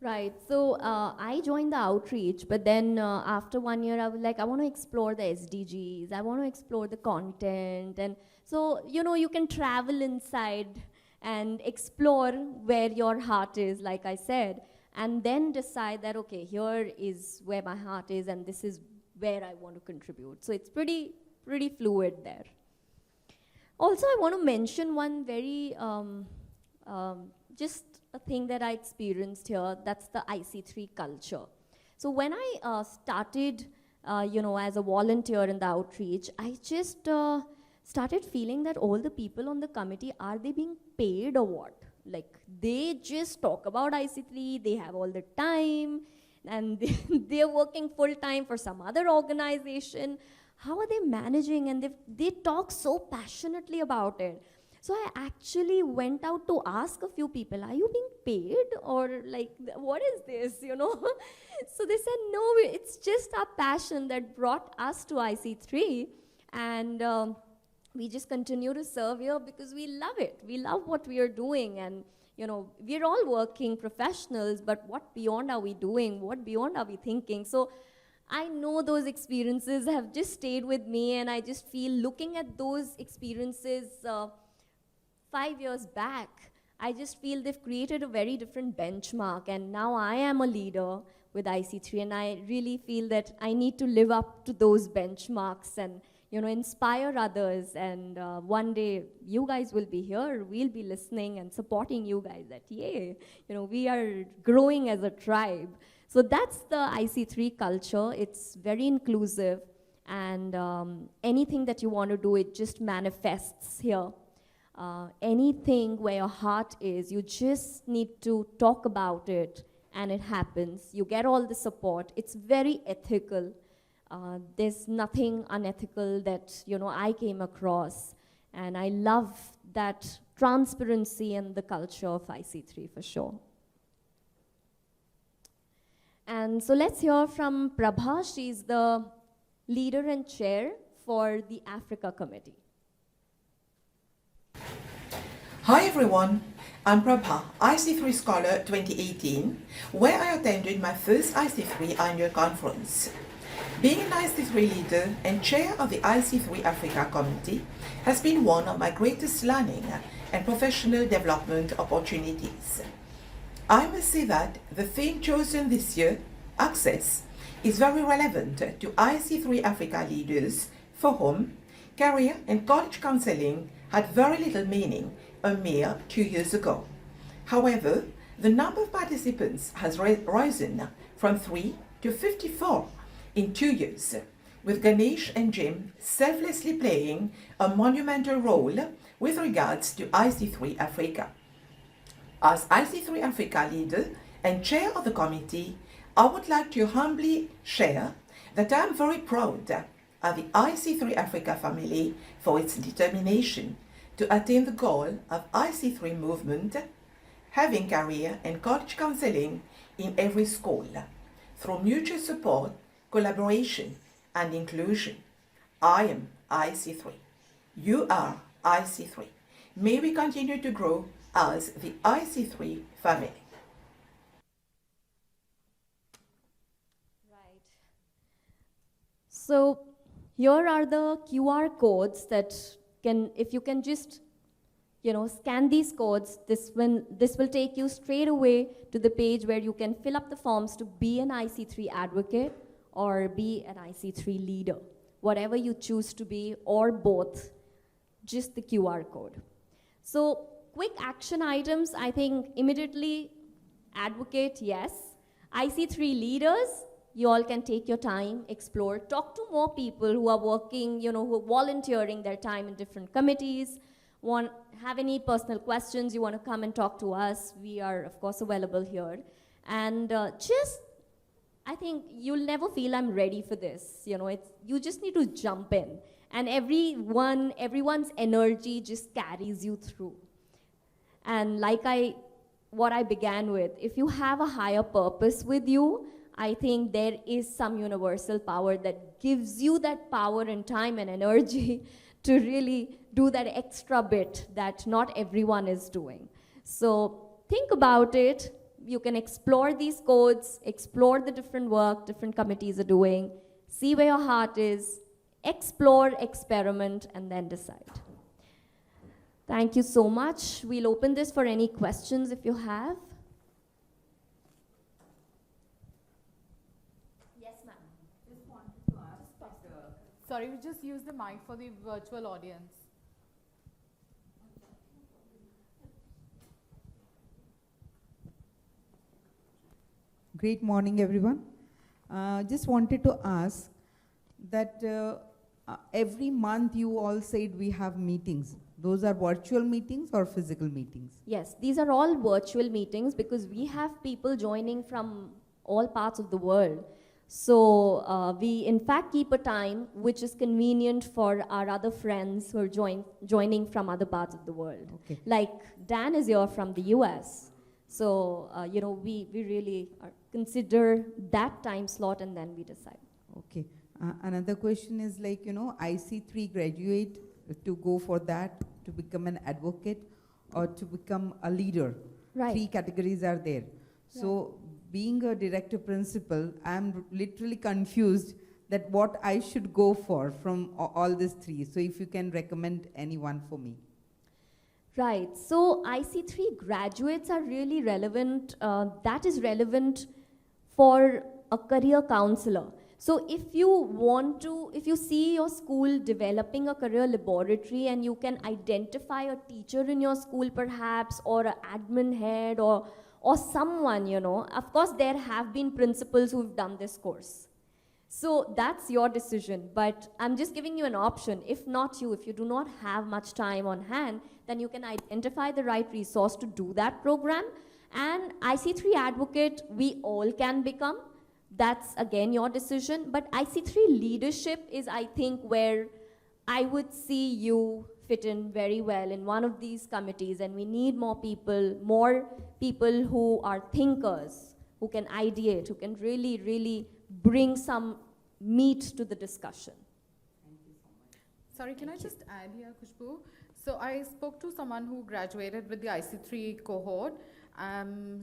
[SPEAKER 1] Right, so I joined the outreach, but then after 1 year, I was like, I want to explore the SDGs, I want to explore the content, and so, you can travel inside and explore where your heart is, like I said, and then decide that, okay, here is where my heart is, and this is where I want to contribute. So it's pretty fluid there. Also, I want to mention one very, just a thing that I experienced here, that's the IC3 culture. So when I started, as a volunteer in the outreach, I just started feeling that all the people on the committee, are they being paid or what? Like, they just talk about IC3, they have all the time, and they're working full time for some other organization. How are they managing? And they talk so passionately about it. So I actually went out to ask a few people, are you being paid? Or like, what is this, So they said, no, it's just our passion that brought us to IC3. And we just continue to serve here because we love it. We love what we are doing. And, we're all working professionals, but what beyond are we doing? What beyond are we thinking? So I know those experiences have just stayed with me, and I just feel looking at those experiences 5 years back, I just feel they've created a very different benchmark, and now I am a leader with IC3, and I really feel that I need to live up to those benchmarks and inspire others, and one day you guys will be here, we'll be listening and supporting you guys that, yay, we are growing as a tribe. So that's the IC3 culture. It's very inclusive, and anything that you want to do, it just manifests here. Anything where your heart is, you just need to talk about it, and it happens. You get all the support. It's very ethical. There's nothing unethical that I came across, and I love that transparency and the culture of IC3 for sure. And so let's hear from Prabha. She's the leader and chair for the Africa Committee.
[SPEAKER 5] Hi everyone, I'm Prabha, IC3 Scholar 2018, where I attended my first IC3 annual conference. Being an IC3 leader and chair of the IC3 Africa Committee has been one of my greatest learning and professional development opportunities. I must say that the theme chosen this year, access, is very relevant to IC3 Africa leaders for whom career and college counseling had very little meaning a mere 2 years ago. However, the number of participants has risen from 3 to 54 in 2 years, with Ganesh and Jim selflessly playing a monumental role with regards to IC3 Africa. As IC3 Africa leader and chair of the committee, I would like to humbly share that I am very proud of the IC3 Africa family for its determination to attain the goal of IC3 movement, having career and college counseling in every school, through mutual support, collaboration, and inclusion. I am IC3. You are IC3. May we continue to grow as the IC3 family.
[SPEAKER 1] Right. So here are the QR codes that can, if you can just, scan these codes, this will take you straight away to the page where you can fill up the forms to be an IC3 advocate or be an IC3 leader, whatever you choose to be, or both, just the QR code. So quick action items, I think immediately advocate, yes. IC3 leaders, you all can take your time, explore, talk to more people who are working, who are volunteering their time in different committees. Have any personal questions, you want to come and talk to us, we are of course available here. And I think you'll never feel I'm ready for this. You just need to jump in. And everyone's energy just carries you through. And what I began with, if you have a higher purpose with you, I think there is some universal power that gives you that power and time and energy to really do that extra bit that not everyone is doing. So think about it. You can explore these codes, explore the different work different committees are doing, see where your heart is, explore, experiment, and then decide. Thank you so much. We'll open this for any questions if you have. Yes, ma'am.
[SPEAKER 3] Just wanted to ask. Sorry, we just use the mic for the virtual audience.
[SPEAKER 6] Great morning, everyone. Just wanted to ask that every month you all said we have meetings. Those are virtual meetings or physical meetings?
[SPEAKER 1] Yes, these are all virtual meetings because we have people joining from all parts of the world. So we in fact keep a time which is convenient for our other friends who are joining from other parts of the world.
[SPEAKER 6] Okay.
[SPEAKER 1] Like Dan is here from the US. So, we really consider that time slot and then we decide.
[SPEAKER 6] Okay. Another question is IC3 graduate to go for that, to become an advocate or to become a leader.
[SPEAKER 1] Right.
[SPEAKER 6] 3 categories are there. So being a director principal, I'm literally confused that what I should go for from all these 3. So if you can recommend anyone for me.
[SPEAKER 1] Right, so IC3 graduates are really relevant, that is relevant for a career counselor. So if you see your school developing a career laboratory and you can identify a teacher in your school perhaps, or an admin head or someone, of course there have been principals who've done this course. So that's your decision, but I'm just giving you an option. If you do not have much time on hand, then you can identify the right resource to do that program. And IC3 advocate, we all can become. That's again your decision, but IC3 leadership is, I think, where I would see you fit in very well in one of these committees, and we need more people who are thinkers, who can ideate, who can really, really bring some meat to the discussion.
[SPEAKER 6] Thank you so much.
[SPEAKER 3] Sorry, can I just add here, Khushboo? So I spoke to someone who graduated with the IC3 cohort.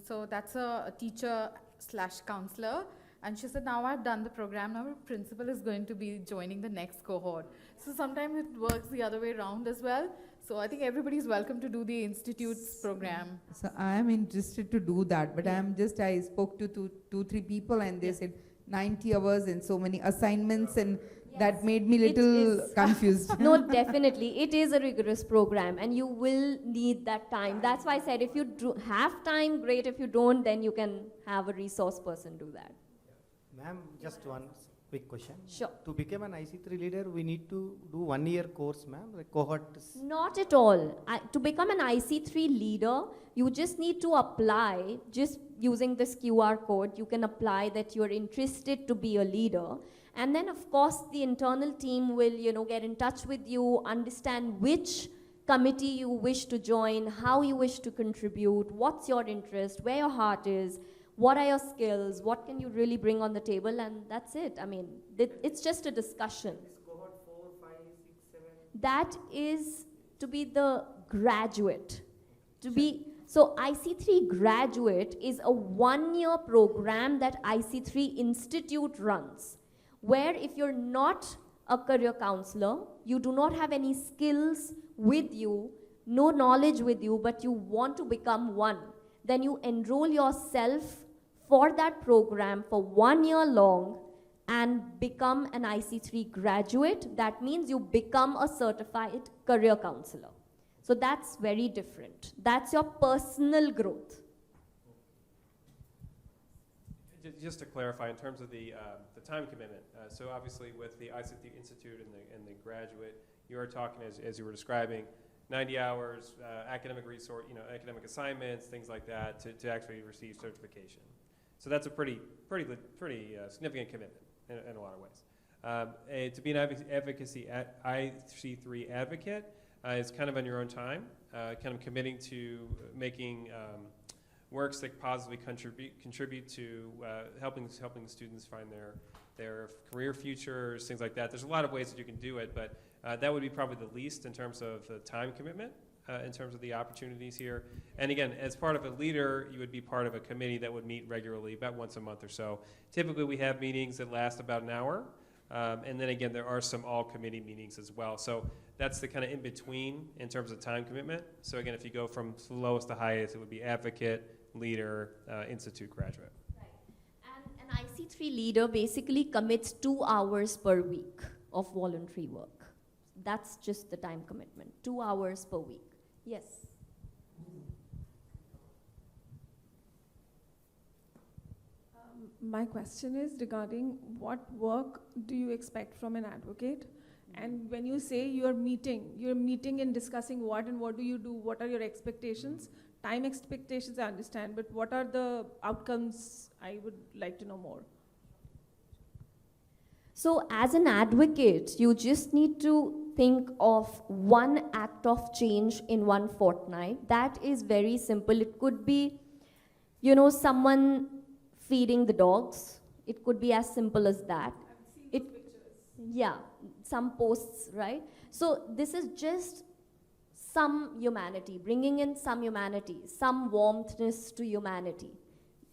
[SPEAKER 3] So that's a teacher/counselor. And she said, now I've done the program, now a principal is going to be joining the next cohort. So sometimes it works the other way around as well. So I think everybody's welcome to do the institute's program.
[SPEAKER 6] So I am interested to do that, but I spoke to two, 3 people and they said 90 hours and so many assignments, and that made me little confused.
[SPEAKER 1] No, definitely. It is a rigorous program and you will need that time. That's why I said if you have time, great. If you don't, then you can have a resource person do that.
[SPEAKER 7] Ma'am, just one quick question.
[SPEAKER 1] Sure.
[SPEAKER 7] To become an IC3 leader, we need to do 1 year course, ma'am, like cohort.
[SPEAKER 1] Not at all. To become an IC3 leader, you just need to apply, just using this QR code, you can apply that you're interested to be a leader. And then of course the internal team will, get in touch with you, understand which committee you wish to join, how you wish to contribute, what's your interest, where your heart is, what are your skills, what can you really bring on the table, and that's it. I mean, it's just a discussion.
[SPEAKER 7] This cohort 4, 5, 6, 7.
[SPEAKER 1] That is to be the graduate. So IC3 graduate is a 1-year program that IC3 Institute runs, where if you're not a career counselor, you do not have any skills with you, no knowledge with you, but you want to become one, then you enroll yourself for that program for 1 year long and become an IC3 graduate. That means you become a certified career counselor. So that's very different. That's your personal growth.
[SPEAKER 2] Just to clarify, in terms of the time commitment, so obviously with the IC3 Institute and the graduate, you are talking, as you were describing, 90 hours, academic resource, academic assignments, things like that, to actually receive certification. So that's a pretty significant commitment in a lot of ways. To be an advocacy IC3 advocate is kind of on your own time, kind of committing to making works that positively contribute to helping the students find their career futures, things like that. There's a lot of ways that you can do it, but that would be probably the least in terms of the time commitment, in terms of the opportunities here. And again, as part of a leader, you would be part of a committee that would meet regularly, about once a month or so. Typically, we have meetings that last about an hour. And then again, there are some all-committee meetings as well. So that's the kind of in-between in terms of time commitment. So again, if you go from lowest to highest, it would be advocate, leader, institute, graduate.
[SPEAKER 1] Right. And an IC3 leader basically commits 2 hours per week of voluntary work. That's just the time commitment, 2 hours per week. Yes.
[SPEAKER 8] My question is regarding what work do you expect from an advocate? And when you say you're meeting and discussing what do you do, what are your expectations? Time expectations I understand, but what are the outcomes? I would like to know more.
[SPEAKER 1] So as an advocate, you just need to think of one act of change in 1 fortnight. That is very simple. It could be, someone feeding the dogs. It could be as simple as that.
[SPEAKER 8] I've seen those pictures.
[SPEAKER 1] Yeah, some posts, right? So this is just some humanity, bringing in some humanity, some warmthness to humanity.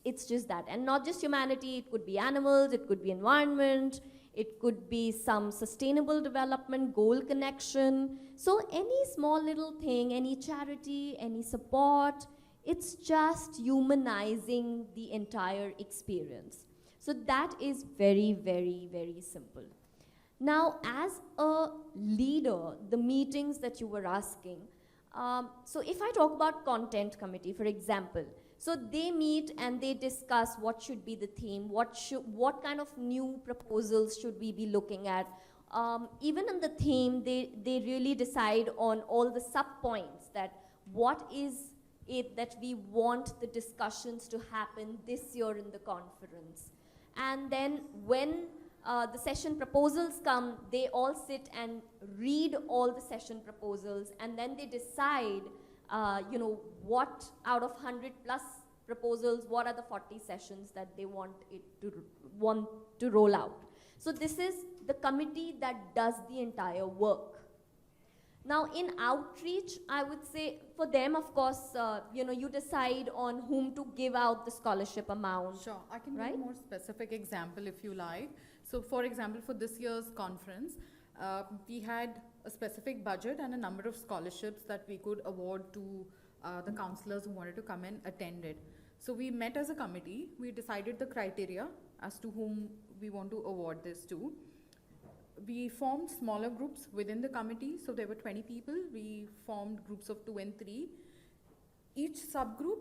[SPEAKER 1] It's just that. And not just humanity, it could be animals, it could be environment, it could be some sustainable development, goal connection. So any small little thing, any charity, any support, it's just humanizing the entire experience. So that is very, very, very simple. Now, as a leader, the meetings that you were asking, so if I talk about content committee, for example, so they meet and they discuss what should be the theme, what kind of new proposals should we be looking at. Even in the theme, they really decide on all the sub-points, that what is it that we want the discussions to happen this year in the conference. And then when the session proposals come, they all sit and read all the session proposals, and then they decide, what out of 100 plus proposals, what are the 40 sessions that they want to roll out. So this is the committee that does the entire work. Now in outreach, I would say for them, of course, you decide on whom to give out the scholarship amount.
[SPEAKER 3] Sure, I can
[SPEAKER 1] right?
[SPEAKER 3] give a more specific example if you like. So for example, for this year's conference, we had a specific budget and a number of scholarships that we could award to the counselors who wanted to come and attend it. So we met as a committee, we decided the criteria as to whom we want to award this to. We formed smaller groups within the committee, so there were 20 people. We formed groups of 2 and 3. Each subgroup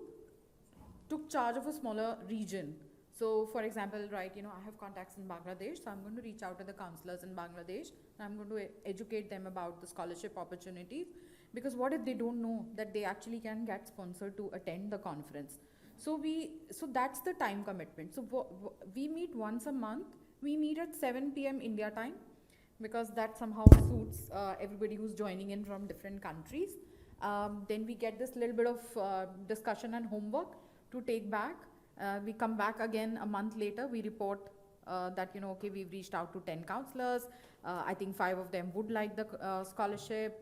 [SPEAKER 3] took charge of a smaller region. So for example, right, I have contacts in Bangladesh, so I'm going to reach out to the counselors in Bangladesh, and I'm going to educate them about the scholarship opportunities, because what if they don't know that they actually can get sponsored to attend the conference? So that's the time commitment. So we meet once a month. We meet at 7 p.m. India time, because that somehow suits everybody who's joining in from different countries. Then we get this little bit of discussion and homework to take back. We come back again a month later. We report that, okay, we've reached out to 10 counselors. I think 5 of them would like the scholarship.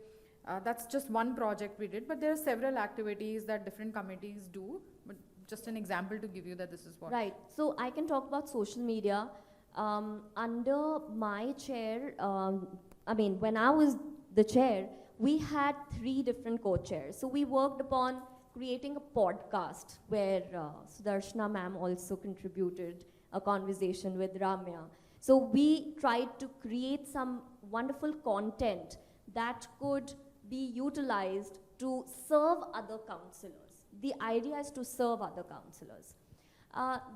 [SPEAKER 3] That's just one project we did, but there are several activities that different committees do. But just an example to give you that this is what.
[SPEAKER 1] Right. So I can talk about social media. Under my chair, when I was the chair, we had 3 different co-chairs. So we worked upon creating a podcast where Sudarshana ma'am also contributed a conversation with Ramya. So we tried to create some wonderful content that could be utilized to serve other counselors. The idea is to serve other counselors.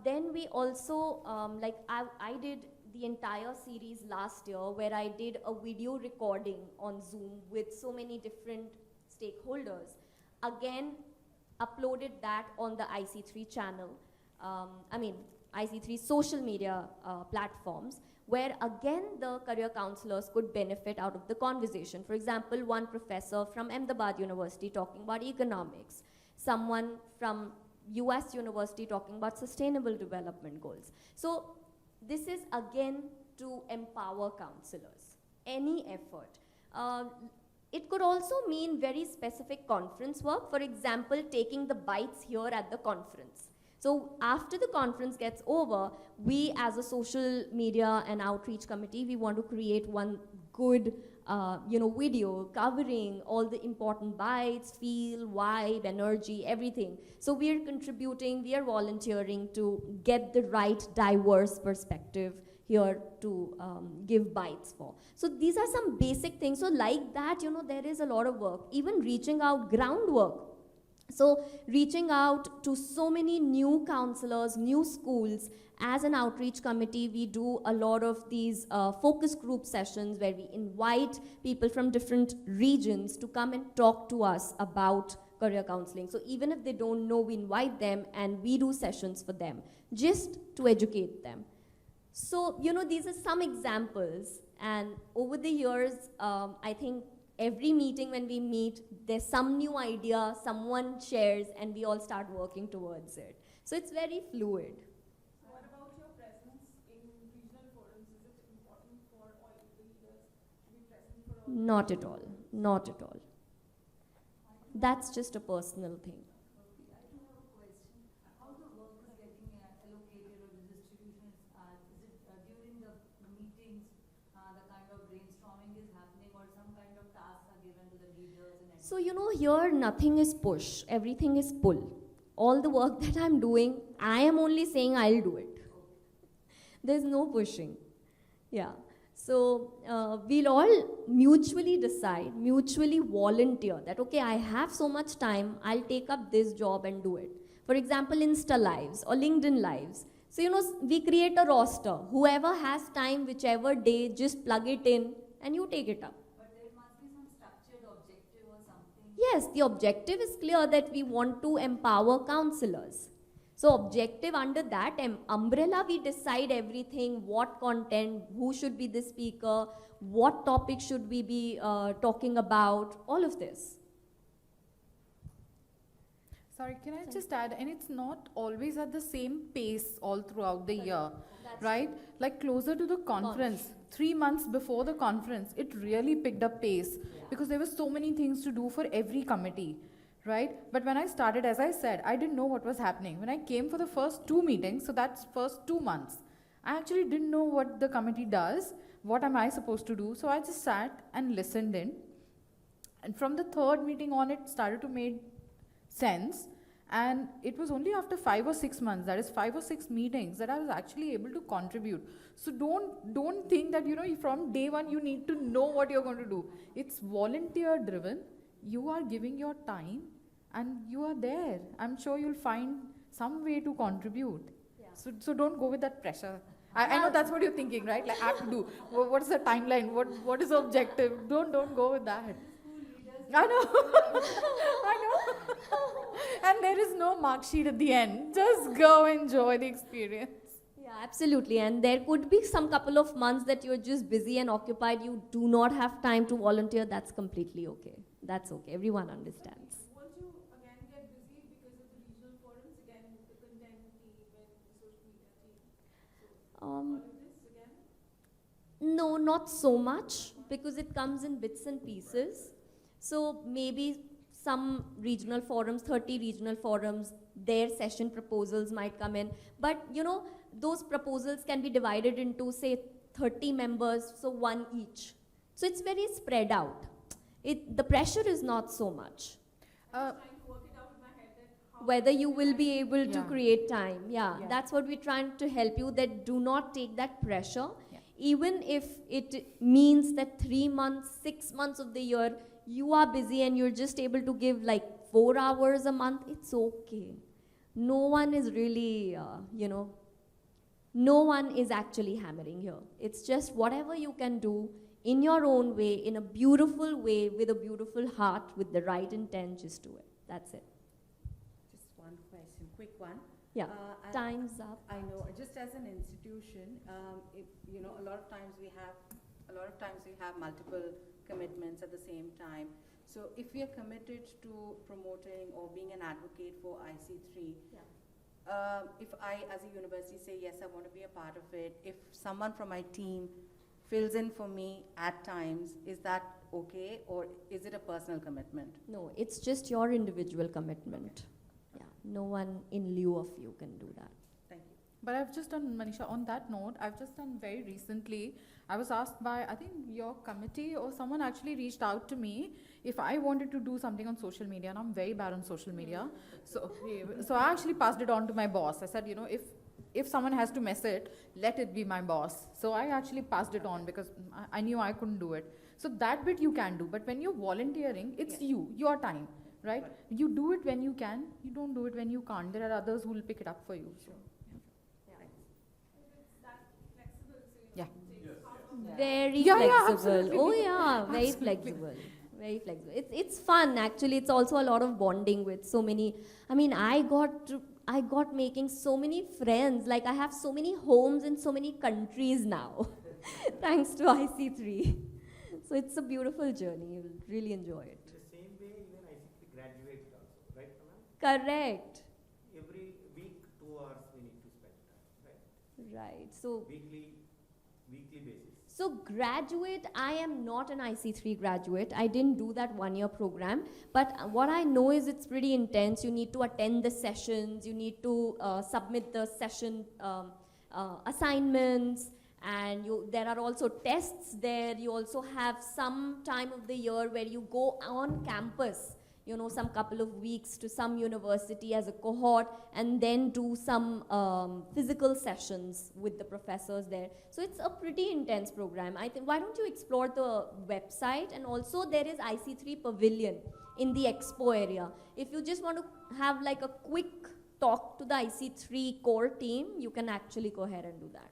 [SPEAKER 1] Then we also, I did the entire series last year where I did a video recording on Zoom with so many different stakeholders. Again, uploaded that on the IC3 channel, IC3 social media platforms, where again the career counselors could benefit out of the conversation. For example, one professor from Ahmedabad University talking about economics, someone from US University talking about sustainable development goals. So this is again to empower counselors, any effort. It could also mean very specific conference work. For example, taking the bites here at the conference. So after the conference gets over, we as a social media and outreach committee, we want to create one good video covering all the important bites, feel, vibe, energy, everything. So we are contributing, we are volunteering to get the right diverse perspective here to give bites for. So these are some basic things. So like that, there is a lot of work. Even reaching out, groundwork. So reaching out to so many new counselors, new schools. As an outreach committee, we do a lot of these focus group sessions where we invite people from different regions to come and talk to us about career counseling. So even if they don't know, we invite them and we do sessions for them just to educate them. So, these are some examples, and over the years, I think every meeting when we meet, there's some new idea, someone shares, and we all start working towards it. So it's very fluid.
[SPEAKER 8] What about your presence in regional forums? Is it important for all the leaders to be present for all?
[SPEAKER 1] Not at all, not at all. That's just a personal thing. So, here nothing is push, everything is pull. All the work that I'm doing, I am only saying I'll do it. There's no pushing. Yeah. So, we'll all mutually decide, mutually volunteer that, okay, I have so much time, I'll take up this job and do it. For example, Insta Lives or LinkedIn Lives. So, we create a roster. Whoever has time, whichever day, just plug it in and you take it up. Yes, the objective is clear that we want to empower counselors. So objective under that umbrella, we decide everything, what content, who should be the speaker, what topic should we be talking about, all of this.
[SPEAKER 3] Sorry, can I just add, and it's not always at the same pace all throughout the year, right? Like closer to the conference, 3 months before the conference, it really picked up pace because there were so many things to do for every committee, right? But when I started, as I said, I didn't know what was happening. When I came for the first 2 meetings, so that's first 2 months, I actually didn't know what the committee does, what am I supposed to do, so I just sat and listened in. And from the 3rd meeting on, it started to make sense. And it was only after 5 or 6 months, that is 5 or 6 meetings, that I was actually able to contribute. So don't think that, from day one you need to know what you're going to do. It's volunteer driven. You are giving your time and you are there. I'm sure you'll find some way to contribute.
[SPEAKER 1] Yeah.
[SPEAKER 3] So don't go with that pressure. I know that's what you're thinking, right? Like, I have to do. What is the timeline? What is the objective? Don't go with that. I know. I know. And there is no mark sheet at the end. Just go enjoy the experience.
[SPEAKER 1] Yeah, absolutely. And there could be some couple of months that you're just busy and occupied. You do not have time to volunteer. That's completely okay. That's okay. Everyone understands.
[SPEAKER 8] Won't you again get busy because of the regional forums, again, the content team and the social media team? So all of this again?
[SPEAKER 1] No, not so much, because it comes in bits and pieces. So maybe some regional forums, 30 regional forums, their session proposals might come in. But you know, those proposals can be divided into, say, 30 members, so one each. So it's very spread out. The pressure is not so much.
[SPEAKER 8] Trying to work it out in my head that how
[SPEAKER 1] Whether you will be able to
[SPEAKER 3] Yeah.
[SPEAKER 1] create time. Yeah,
[SPEAKER 3] Yeah.
[SPEAKER 1] that's what we're trying to help you, that do not take that pressure.
[SPEAKER 3] Yeah.
[SPEAKER 1] Even if it means that 3 months, 6 months of the year, you are busy and you're just able to give like 4 hours a month, it's okay. No one is really, no one is actually hammering here. It's just whatever you can do in your own way, in a beautiful way, with a beautiful heart, with the right intent, just do it. That's it.
[SPEAKER 9] Just one question, quick one.
[SPEAKER 1] Yeah,
[SPEAKER 9] I-
[SPEAKER 1] time's up.
[SPEAKER 9] I know, just as an institution, if, a lot of times we have multiple commitments at the same time. So if we are committed to promoting or being an advocate for IC3, if I, as a university, say, yes, I want to be a part of it, if someone from my team fills in for me at times, is that okay, or is it a personal commitment?
[SPEAKER 1] No, it's just your individual commitment. Yeah, no one in lieu of you can do that.
[SPEAKER 9] Thank you.
[SPEAKER 3] But I've just done, Manisha, on that note, I've just done very recently, I was asked by, I think your committee or someone actually reached out to me if I wanted to do something on social media, and I'm very bad on social media. So I actually passed it on to my boss. I said, if someone has to mess it, let it be my boss. So I actually passed it on because I knew I couldn't do it. So that bit you can do, but when you're volunteering, it's your time, right? You do it when you can, you don't do it when you can't. There are others who will pick it up for you. So.
[SPEAKER 8] it's that flexible, so
[SPEAKER 3] Yeah.
[SPEAKER 1] Very
[SPEAKER 3] Yeah, yeah,
[SPEAKER 1] flexible.
[SPEAKER 3] absolutely.
[SPEAKER 1] Oh yeah, very
[SPEAKER 3] Absolutely.
[SPEAKER 1] flexible. Very flexible. It's fun actually. It's also a lot of bonding with so many. I mean, I got making so many friends. Like I have so many homes in so many countries now, thanks to IC3. So it's a beautiful journey. You'll really enjoy it.
[SPEAKER 7] In the same way, even IC3 graduates also, right, ma'am?
[SPEAKER 1] Correct.
[SPEAKER 7] Every week, 2 hours we need to spend time, right?
[SPEAKER 1] Right. So.
[SPEAKER 7] Weekly basis.
[SPEAKER 1] So graduate, I am not an IC3 graduate. I didn't do that 1-year program. But what I know is it's pretty intense. You need to attend the sessions. You need to submit the session assignments. And there are also tests there. You also have some time of the year where you go on campus, some couple of weeks to some university as a cohort, and then do some physical sessions with the professors there. So it's a pretty intense program. I think, why don't you explore the website? And also there is IC3 Pavilion in the expo area. If you just want to have like a quick talk to the IC3 core team, you can actually go ahead and do that.